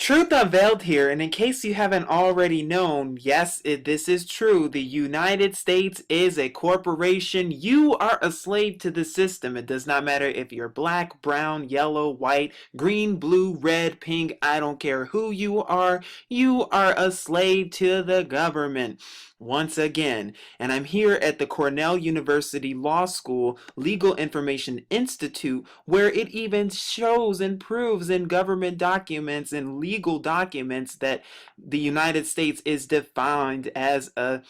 Truth unveiled here, and in case you haven't already known, yes, this is true. The United States is a corporation. You are a slave to the system. It does not matter if you're black, brown, yellow, white, green, blue, red, pink. I don't care who you are. You are a slave to the government. Once again, and I'm here at the Cornell University Law School Legal Information Institute, where it even shows and proves in government documents and legal documents that the United States is defined as a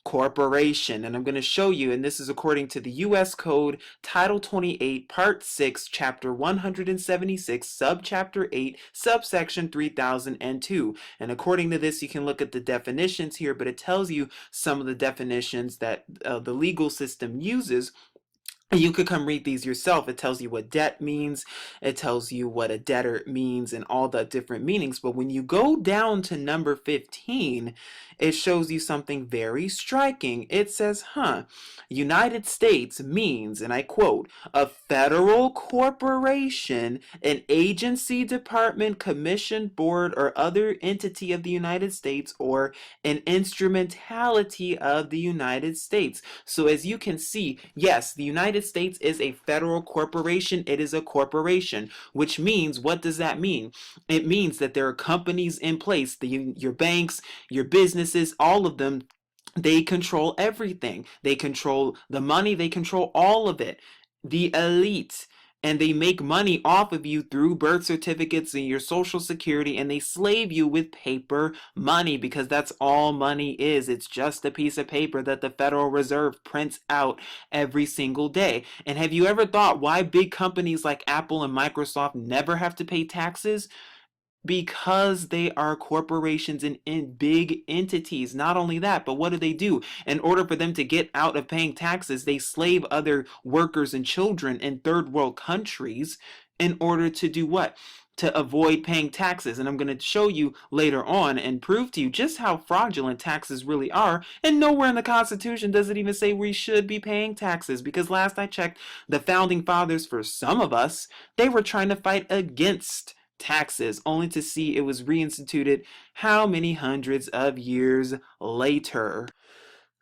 corporation. And I'm going to show you, and this is according to the U.S. Code, Title 28, Part 6, Chapter 176, Subchapter 8, Subsection 3002. And according to this, you can look at the definitions here, but it tells you some of the definitions that the legal system uses. You could come read these yourself. It tells you what debt means. It tells you what a debtor means and all the different meanings. But when you go down to number 15, it shows you something very striking. It says, United States means, and I quote, a federal corporation, an agency, department, commission, board, or other entity of the United States, or an instrumentality of the United States. So as you can see, yes, the United States is a federal corporation. It is a corporation, which means, what does that mean? It means that there are companies in place, your banks, your businesses, all of them. They control everything. They control the money. They control all of it. The elite. And they make money off of you through birth certificates and your social security, and they slave you with paper money because that's all money is. It's just a piece of paper that the Federal Reserve prints out every single day. And have you ever thought why big companies like Apple and Microsoft never have to pay taxes? Because they are corporations and in big entities. Not only that, but what do? In order for them to get out of paying taxes, they slave other workers and children in third world countries in order to do what? To avoid paying taxes. And I'm going to show you later on and prove to you just how fraudulent taxes really are. And nowhere in the Constitution does it even say we should be paying taxes, because last I checked, the founding fathers, for some of us, they were trying to fight against taxes, only to see it was reinstituted how many hundreds of years later.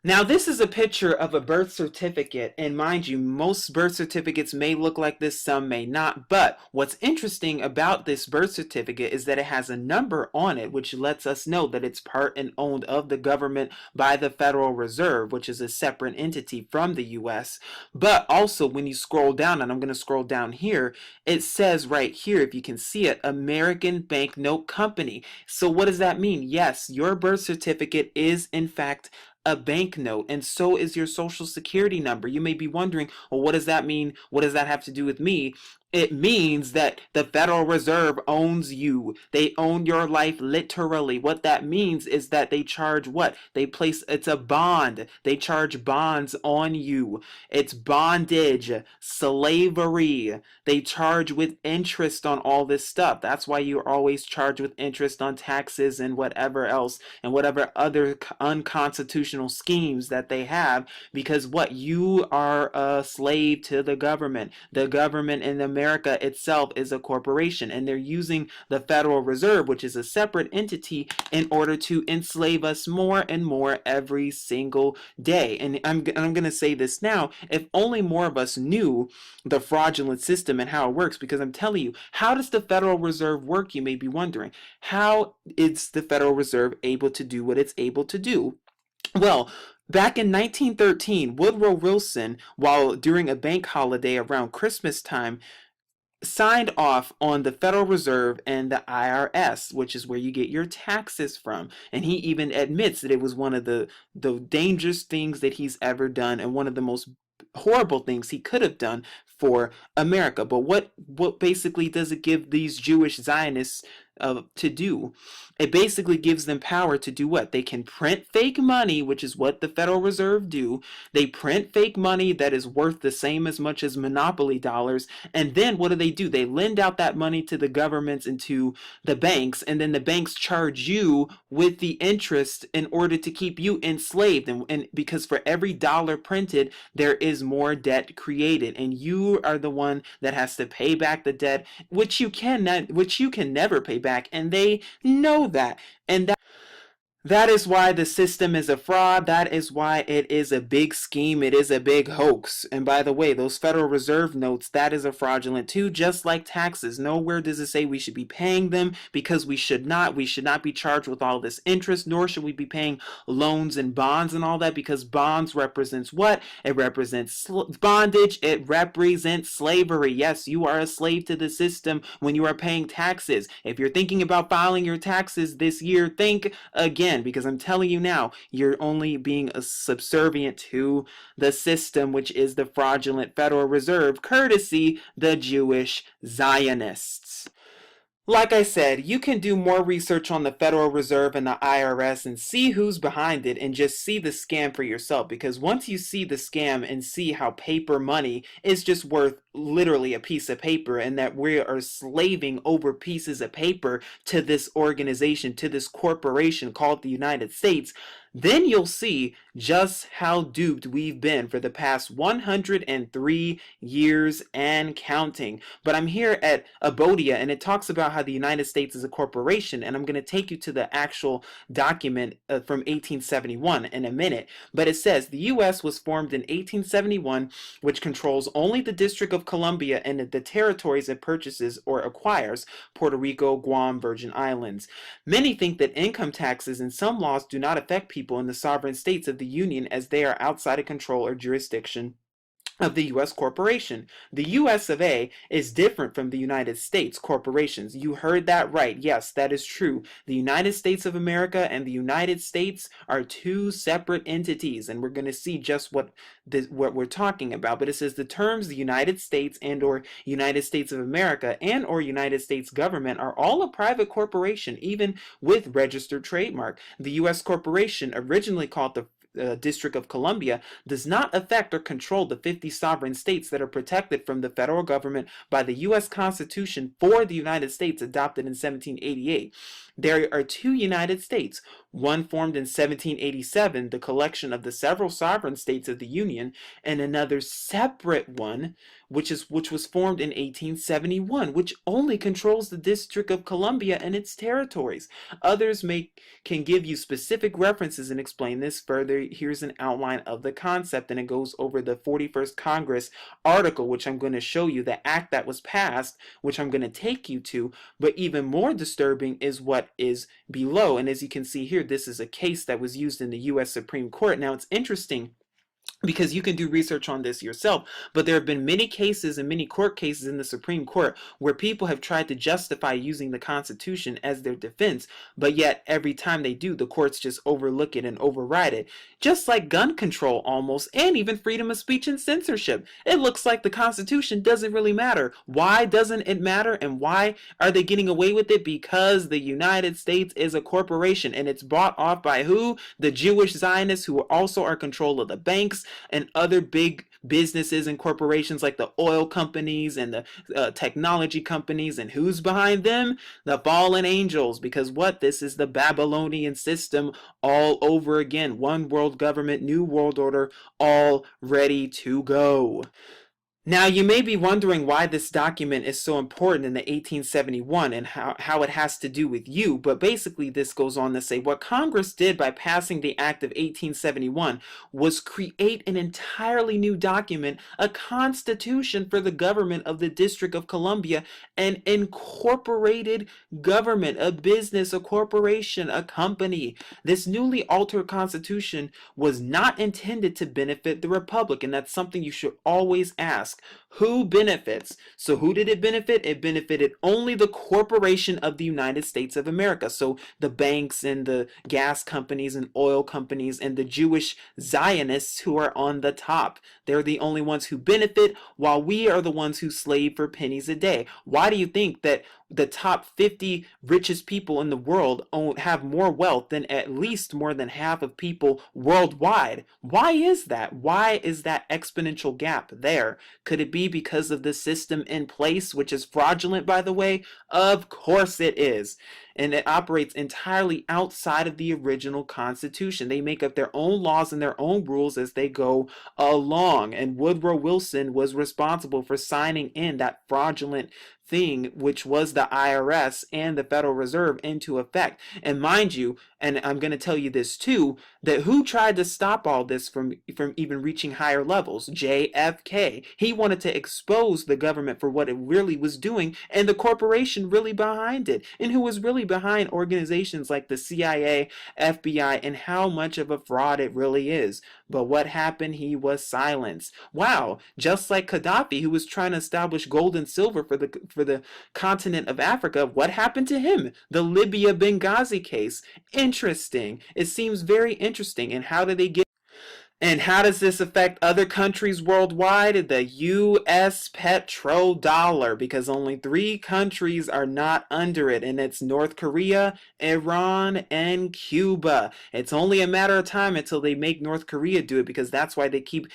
Now, this is a picture of a birth certificate, and mind you, most birth certificates may look like this, some may not, but what's interesting about this birth certificate is that it has a number on it, which lets us know that it's part and owned of the government by the Federal Reserve, which is a separate entity from the U.S. But also, when you scroll down, and I'm going to scroll down here, it says right here, if you can see it, American Banknote Company. So what does that mean? Yes, your birth certificate is, in fact, a banknote, and so is your social security number. You may be wondering, well, what does that mean? What does that have to do with me? It means that the Federal Reserve owns you. They own your life literally. What that means is that they charge what? It's a bond. They charge bonds on you. It's bondage, slavery. They charge with interest on all this stuff. That's why you're always charged with interest on taxes and whatever else and whatever other unconstitutional schemes that they have, because what? You are a slave to the government. The government in America itself is a corporation, and they're using the Federal Reserve, which is a separate entity, in order to enslave us more and more every single day. And I'm going to say this now, if only more of us knew the fraudulent system and how it works, because I'm telling you, how does the Federal Reserve work? You may be wondering. How is the Federal Reserve able to do what it's able to do? Well, back in 1913, Woodrow Wilson, while during a bank holiday around Christmas time, signed off on the Federal Reserve and the IRS, which is where you get your taxes from. And he even admits that it was one of the dangerous things that he's ever done, and one of the most horrible things he could have done for America. But what basically does it give these Jewish Zionists to do? It basically gives them power to do what? They can print fake money, which is what the Federal Reserve do. They print fake money that is worth the same as much as monopoly dollars. And then what do? They lend out that money to the governments and to the banks, and then the banks charge you with the interest in order to keep you enslaved. And because for every dollar printed, there is more debt created, and you are the one that has to pay back the debt, which you can never pay back back, and they know that. And that is why the system is a fraud. That is why it is a big scheme. It is a big hoax. And by the way, those Federal Reserve notes, that is a fraudulent too, just like taxes. Nowhere does it say we should be paying them, because we should not. We should not be charged with all this interest, nor should we be paying loans and bonds and all that, because bonds represents what? It represents bondage. It represents slavery. Yes, you are a slave to the system when you are paying taxes. If you're thinking about filing your taxes this year, think again, because I'm telling you now, you're only being a subservient to the system, which is the fraudulent Federal Reserve, courtesy the Jewish Zionists. Like I said, you can do more research on the Federal Reserve and the IRS and see who's behind it and just see the scam for yourself, because once you see the scam and see how paper money is just worth literally a piece of paper, and that we are slaving over pieces of paper to this organization, to this corporation called the United States, then you'll see just how duped we've been for the past 103 years and counting. But I'm here at Abodia, and it talks about how the United States is a corporation, and I'm going to take you to the actual document from 1871 in a minute. But it says the U.S. was formed in 1871, which controls only the District of Columbia and the territories it purchases or acquires, Puerto Rico, Guam, Virgin Islands. Many think that income taxes and some laws do not affect people in the sovereign states of the Union, as they are outside of control or jurisdiction of the U.S. corporation. The U.S. of A. is different from the United States corporations. You heard that right. Yes, that is true. The United States of America and the United States are two separate entities, and we're going to see just what we're talking about. But it says the terms the United States and or United States of America and or United States government are all a private corporation, even with registered trademark. The U.S. corporation, originally called the District of Columbia, does not affect or control the 50 sovereign states that are protected from the federal government by the U.S. Constitution for the United States, adopted in 1788. There are two United States, one formed in 1787, the collection of the several sovereign states of the Union, and another separate one, which was formed in 1871, which only controls the District of Columbia and its territories. Others can give you specific references and explain this further. Here's an outline of the concept, and it goes over the 41st Congress article, which I'm going to show you, the act that was passed, which I'm going to take you to. But even more disturbing is what is below. And as you can see here, this is a case that was used in the U.S. Supreme Court. Now, it's interesting because you can do research on this yourself, but there have been many cases and many court cases in the Supreme Court where people have tried to justify using the Constitution as their defense, but yet every time they do, the courts just overlook it and override it. Just like gun control almost, and even freedom of speech and censorship. It looks like the Constitution doesn't really matter. Why doesn't it matter, and why are they getting away with it? Because the United States is a corporation, and it's bought off by who? The Jewish Zionists, who also are in control of the banks and other big businesses and corporations like the oil companies and the technology companies. And who's behind them? The fallen angels. Because what? This is the Babylonian system all over again. One world government, new world order, all ready to go. Now, you may be wondering why this document is so important in the 1871 and how it has to do with you, but basically this goes on to say what Congress did by passing the Act of 1871 was create an entirely new document, a constitution for the government of the District of Columbia, an incorporated government, a business, a corporation, a company. This newly altered constitution was not intended to benefit the Republic, and that's something you should always ask. Who benefits? So who did it benefit? It benefited only the corporation of the United States of America. So the banks and the gas companies and oil companies and the Jewish Zionists who are on the top. They're the only ones who benefit, while we are the ones who slave for pennies a day. Why do you think that the top 50 richest people in the world have more wealth than at least more than half of people worldwide? Why is that? Why is that exponential gap there? Could it be because of the system in place, which is fraudulent, by the way? Of course it is. and it operates entirely outside of the original Constitution. They make up their own laws and their own rules as they go along. And Woodrow Wilson was responsible for signing in that fraudulent thing, which was the IRS and the Federal Reserve, into effect. And mind you, and I'm going to tell you this too, that who tried to stop all this from even reaching higher levels? JFK. He wanted to expose the government for what it really was doing, and the corporation really behind it, and who was really behind organizations like the CIA, FBI, and how much of a fraud it really is. But what happened? He was silenced. Wow, just like Gaddafi, who was trying to establish gold and silver for the continent of Africa, what happened to him? The Libya Benghazi case. Interesting. It seems very interesting. And how do they get? And how does this affect other countries worldwide? The US petrodollar, because only 3 countries are not under it, and it's North Korea, Iran, and Cuba. It's only a matter of time until they make North Korea do it, because that's why they keep,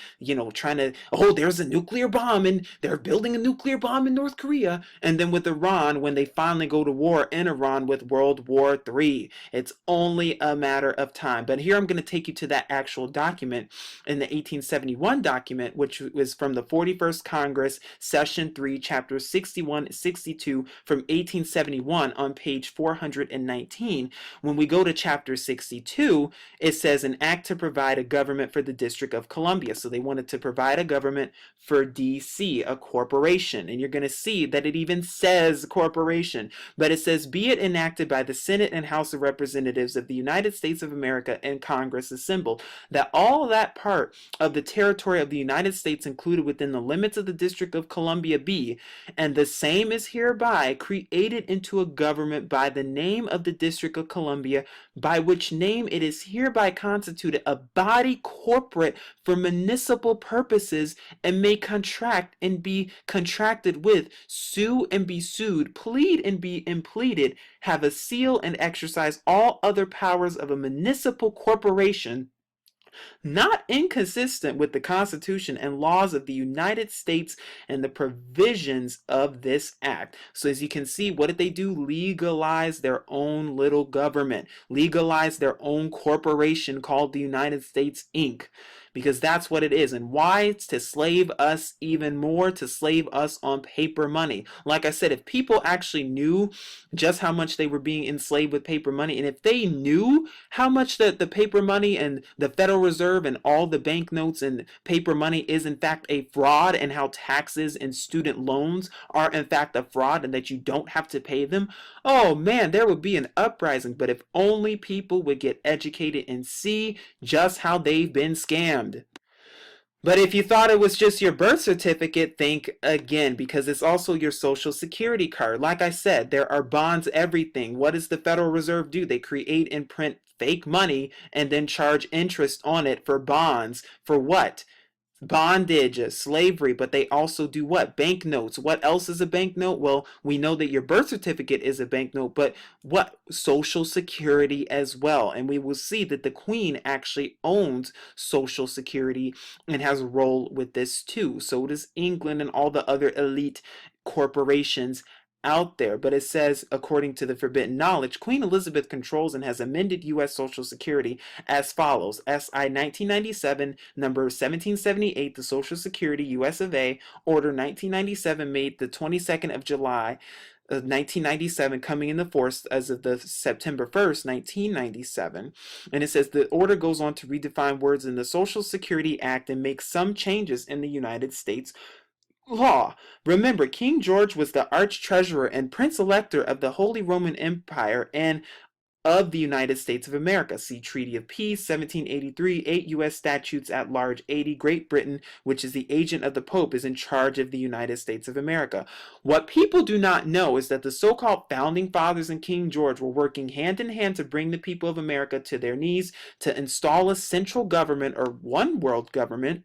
trying to, oh, there's a nuclear bomb, and they're building a nuclear bomb in North Korea. And then with Iran, when they finally go to war in Iran with World War III, it's only a matter of time. But here I'm going to take you to that actual document in the 1871 document, which was from the 41st Congress, Session 3, Chapter 61-62 from 1871 on page 419. When we go to Chapter 62, it says an act to provide a government for the District of Columbia. So they wanted to provide a government for DC, a corporation. And you're going to see that it even says corporation, but it says, be it enacted by the Senate and House of Representatives of the United States of America and Congress assembled, that all that part of the territory of the United States included within the limits of the District of Columbia be, and the same is hereby created into a government by the name of the District of Columbia, by which name it is hereby constituted a body corporate for municipal purposes, and may contract and be contracted with, sue and be sued, plead and be impleaded, have a seal and exercise all other powers of a municipal corporation, not inconsistent with the Constitution and laws of the United States and the provisions of this act. So as you can see, what did they do? Legalize their own little government, legalize their own corporation called the United States Inc., because that's what it is. And why? It's to slave us even more, to slave us on paper money. Like I said, if people actually knew just how much they were being enslaved with paper money, and if they knew how much the paper money and the Federal Reserve and all the banknotes and paper money is in fact a fraud, and how taxes and student loans are in fact a fraud and that you don't have to pay them, oh man, there would be an uprising. But if only people would get educated and see just how they've been scammed. But if you thought it was just your birth certificate, think again, because it's also your social security card. Like I said, there are bonds, everything. What does the Federal Reserve do? They create and print fake money and then charge interest on it for bonds. For what? Bondage, slavery. But they also do what? Banknotes. What else is a banknote? Well, we know that your birth certificate is a banknote, but what? Social Security as well. And we will see that the Queen actually owns Social Security and has a role with this too. So does England and all the other elite corporations out there. But it says, according to the Forbidden Knowledge, Queen Elizabeth controls and has amended U.S. Social Security as follows. SI 1997, number 1778, the Social Security, U.S. of A, Order 1997, made the 22nd of July, 1997, coming into force as of the September 1st, 1997. And it says the order goes on to redefine words in the Social Security Act and make some changes in the United States law. Remember, King George was the arch-treasurer and prince-elector of the Holy Roman Empire and of the United States of America. See Treaty of Peace, 1783, 8 U.S. Statutes at Large, 80. Great Britain, which is the agent of the Pope, is in charge of the United States of America. What people do not know is that the so-called Founding Fathers and King George were working hand in hand to bring the people of America to their knees, to install a central government or one world government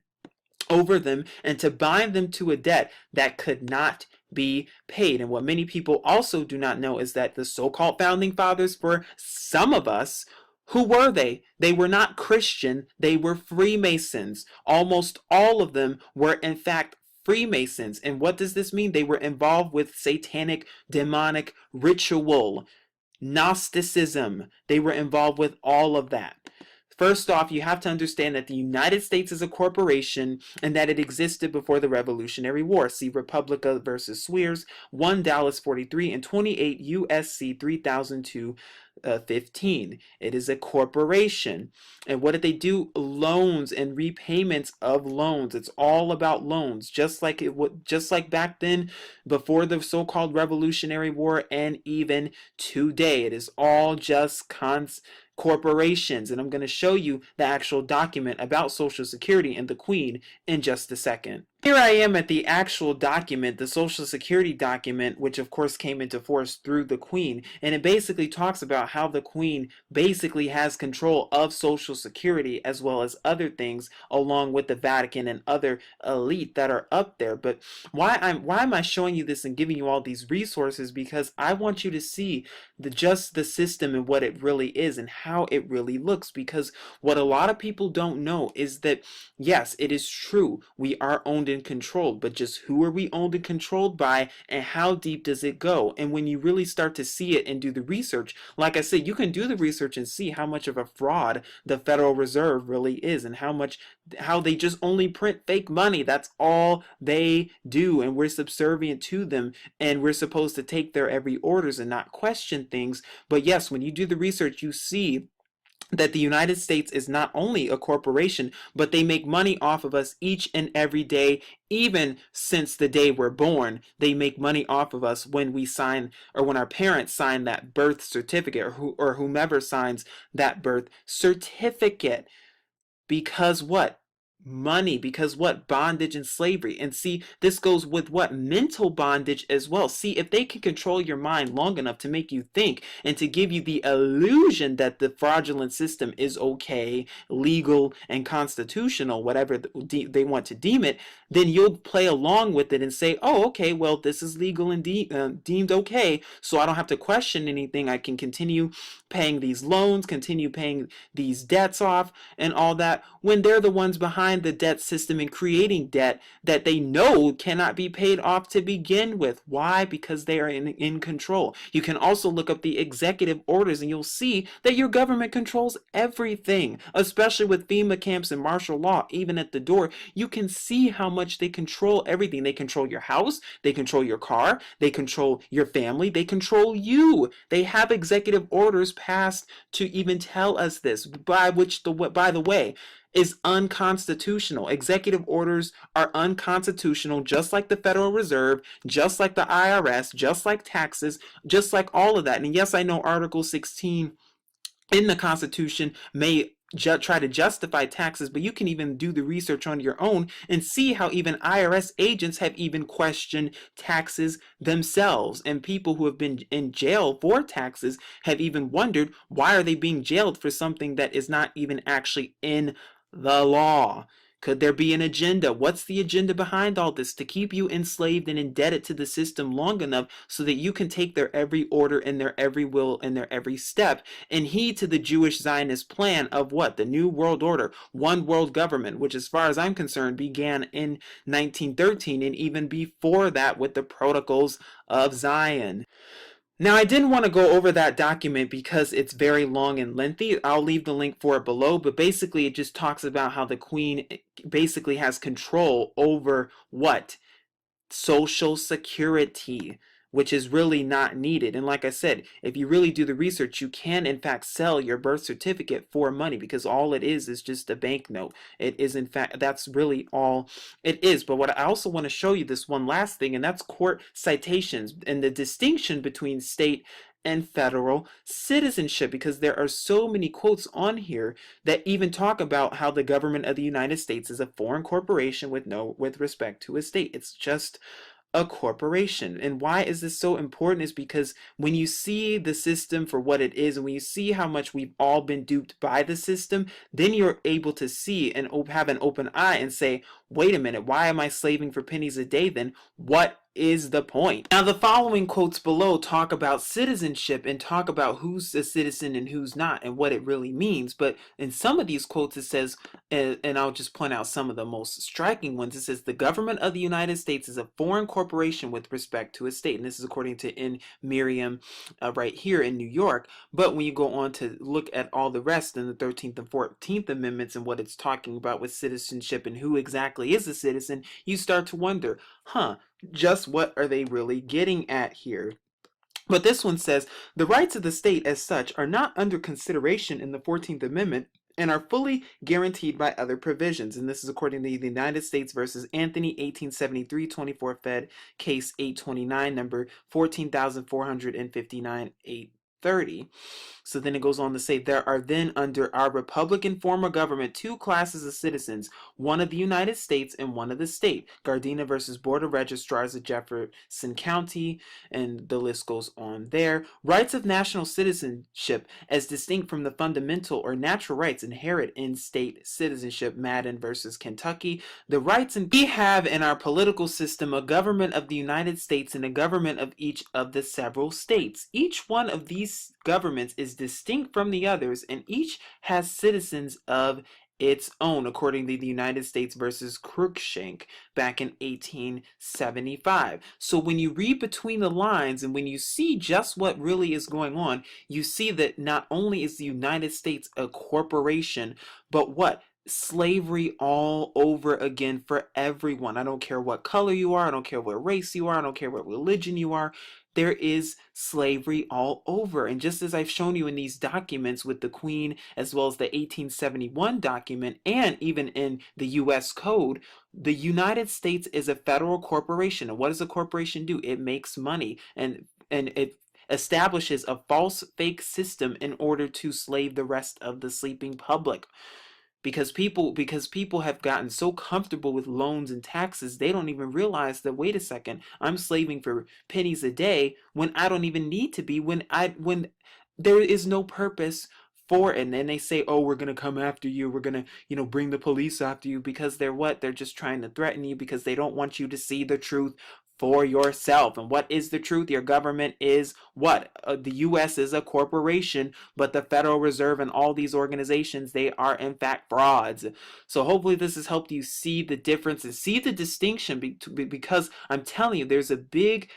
over them, and to bind them to a debt that could not be paid. And what many people also do not know is that the so-called Founding Fathers, for some of us, who were they? They were not Christian, they were Freemasons. Almost all of them were in fact Freemasons. And what does this mean? They were involved with satanic, demonic ritual. Gnosticism. They were involved with all of that. First off, you have to understand that the United States is a corporation and that it existed before the Revolutionary War. See Republica versus Swears, 1 Dallas 43 and 28 USC 3002. 15. It is a corporation. And what did they do? Loans and repayments of loans. It's all about loans. Just like back then, before the so-called Revolutionary War, and even today. It is all just corporations. And I'm going to show you the actual document about Social Security and the Queen in just a second. Here I am at the actual document, the Social Security document, which of course came into force through the Queen. And it basically talks about how the Queen basically has control of Social Security as well as other things, along with the Vatican and other elite that are up there. But why am I showing you this and giving you all these resources? Because I want you to see the system and what it really is and how it really looks. Because what a lot of people don't know is that yes, it is true, we are owned and controlled, but just who are we owned and controlled by, and how deep does it go? And when you really start to see it and do the research, like I said, you can do the research and see how much of a fraud the Federal Reserve really is, and how they just only print fake money. That's all they do, and we're subservient to them, and we're supposed to take their every orders and not question things. But yes, when you do the research, you see that the United States is not only a corporation, but they make money off of us each and every day, even since the day we're born. They make money off of us when we sign, or when our parents sign that birth certificate, or whomever signs that birth certificate. Because what? Money. Because what? Bondage and slavery. And see, this goes with what? Mental bondage as well. See, if they can control your mind long enough to make you think and to give you the illusion that the fraudulent system is okay, legal, and constitutional, whatever they want to deem it, then you'll play along with it and say, oh, okay, well, this is legal and deemed okay, so I don't have to question anything. I can continue paying these loans, continue paying these debts off, and all that, when they're the ones behind the debt system and creating debt that they know cannot be paid off to begin with. Why? Because they are in control. You can also look up the executive orders and you'll see that your government controls everything, especially with FEMA camps and martial law, even at the door. You can see how much they control everything. They control your house, they control your car, they control your family, they control you. They have executive orders passed to even tell us this, by the way, is unconstitutional. Executive orders are unconstitutional, just like the Federal Reserve, just like the IRS, just like taxes, just like all of that. And yes, I know Article 16 in the Constitution may try to justify taxes, but you can even do the research on your own and see how even IRS agents have even questioned taxes themselves, and people who have been in jail for taxes have even wondered, why are they being jailed for something that is not even actually in the law? Could there be an agenda? What's the agenda behind all this? To keep you enslaved and indebted to the system long enough so that you can take their every order and their every will and their every step, and heed to the Jewish Zionist plan of what? The New World Order, one world government, which as far as I'm concerned began in 1913 and even before that with the Protocols of Zion. Now, I didn't want to go over that document because it's very long and lengthy. I'll leave the link for it below, but basically it just talks about how the Queen basically has control over what? Social Security, which is really not needed. And like I said, if you really do the research, you can in fact sell your birth certificate for money, because all it is just a banknote. It is in fact, that's really all it is. But what I also want to show you, this one last thing, and that's court citations and the distinction between state and federal citizenship, because there are so many quotes on here that even talk about how the government of the United States is a foreign corporation with respect to a state. It's just a corporation. And why is this so important is because when you see the system for what it is, and when you see how much we've all been duped by the system, then you're able to see and have an open eye and say, wait a minute, why am I slaving for pennies a day then? What is the point? Now, the following quotes below talk about citizenship and talk about who's a citizen and who's not and what it really means. But in some of these quotes, it says, and I'll just point out some of the most striking ones. It says, the government of the United States is a foreign corporation with respect to a state. And this is according to in Merriam right here in New York. But when you go on to look at all the rest in the 13th and 14th Amendments and what it's talking about with citizenship and who exactly is a citizen, you start to wonder, just what are they really getting at here? But this one says, the rights of the state as such are not under consideration in the 14th Amendment and are fully guaranteed by other provisions. And this is according to the United States versus Anthony, 1873, 24 Fed, case 829, number 14,459, 830. So then it goes on to say, there are then under our Republican form of government two classes of citizens, one of the United States and one of the state. Gardena versus Board of Registrars of Jefferson County, and the list goes on there. Rights of national citizenship as distinct from the fundamental or natural rights inherent in state citizenship. Madden versus Kentucky. The rights we have in our political system a government of the United States and a government of each of the several states. Each one of these governments is distinct from the others, and each has citizens of its own, according to the United States versus Cruikshank back in 1875. So when you read between the lines and when you see just what really is going on, you see that not only is the United States a corporation, but what? Slavery all over again for everyone. I don't care what color you are, I don't care what race you are, I don't care what religion you are. There is slavery all over. And just as I've shown you in these documents with the Queen, as well as the 1871 document, and even in the U.S. Code, the United States is a federal corporation. And what does a corporation do? It makes money, and it establishes a false fake system in order to slave the rest of the sleeping public. Because people have gotten so comfortable with loans and taxes, they don't even realize that, wait a second, I'm slaving for pennies a day when I don't even need to be, when there is no purpose for it. And then they say, oh, we're gonna come after you, we're gonna, bring the police after you, because they're just trying to threaten you, because they don't want you to see the truth for yourself. And what is the truth? Your government is what? The U.S. is a corporation, but the Federal Reserve and all these organizations, they are in fact frauds. So hopefully this has helped you see the difference and see the distinction, because I'm telling you, there's a big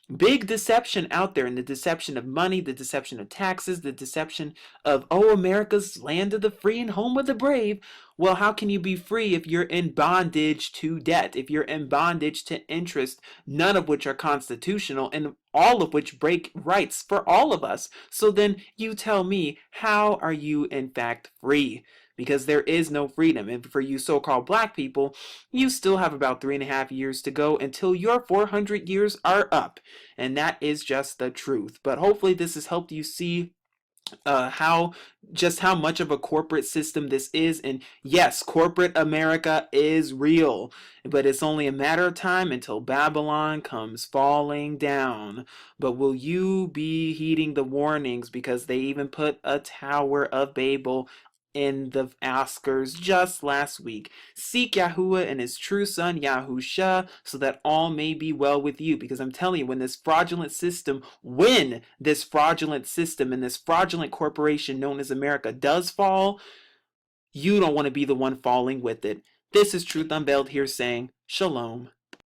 deception out there, and the deception of money, the deception of taxes, the deception of, oh, America's land of the free and home of the brave. Well, how can you be free if you're in bondage to debt, if you're in bondage to interest, none of which are constitutional, and all of which break rights for all of us? So then you tell me, how are you in fact free? Because there is no freedom. And for you so-called black people, you still have about 3.5 years to go until your 400 years are up. And that is just the truth. But hopefully this has helped you see how much of a corporate system this is. And yes, corporate America is real, but it's only a matter of time until Babylon comes falling down. But will you be heeding the warnings? Because they even put a Tower of Babel in the Oscars just last week. Seek Yahuwah and his true son Yahusha, so that all may be well with you. Because I'm telling you, when this fraudulent system and this fraudulent corporation known as America does fall, you don't want to be the one falling with it. This is Truth Unveiled here saying, Shalom.